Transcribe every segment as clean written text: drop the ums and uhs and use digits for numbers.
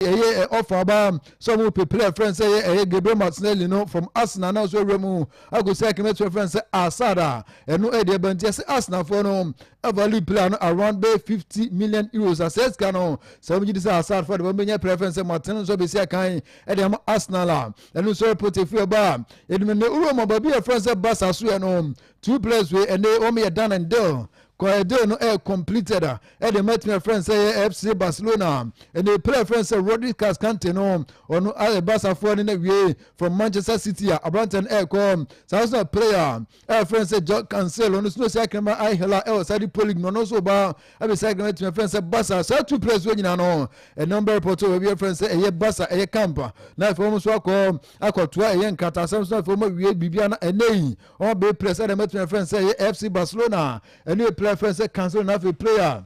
offer about some player friends say Gabriel Martinelli no from Arsenal now so remu I go say came to friends say Asada and no idea but just Arsenal for no a value player around 50 million euros assets can so we just Asada for the many preference Martinelli so be say kan e dem Arsenal and so put a few bar e me no be a friends Barca so no two players we and they only done and done Quite no completed. The met my friends say FC Barcelona and the player friends say Rodri Cascante no or no other Barca for in the way from Manchester City. A Branton come. So a player. Our friends say John Cancelo. No second I hella side polling no so ba. I be second met my friends say Barca. So two players when you know a number of photo where friends say a Barca a camper. Now for almost walk I got to a young cat. Some for my Bibiana and nay. All be press. I met my friends say FC Barcelona and you play friends say cancel enough a player.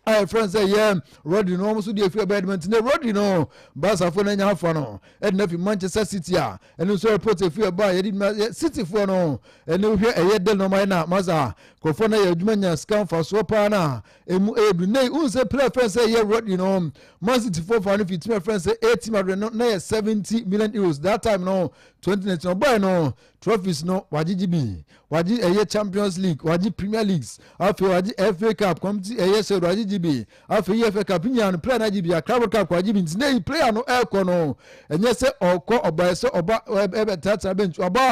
I friends say yeah, Rodri no almost do a few badminton. Rodri no, Barca for any half no, and if Manchester City and you so put a few by City for no, and you hear a year no minor Maza, Kofona Yudmania scam for Swapana, nay, who say player friends say yeah, Rodri no, Man City for fun if it's my friends say 80 million, 70 million euros that time no, 2019 boy no, trophies no, Wajibi, Waji a year Champions League, Waji Premier Leagues, after Waji FA Cup, come to a year so Wajibi, after FA Cup, and play Najibi, a Club Cup, Wajibi, nay, player no air no, and yes, or call or by so about bench about.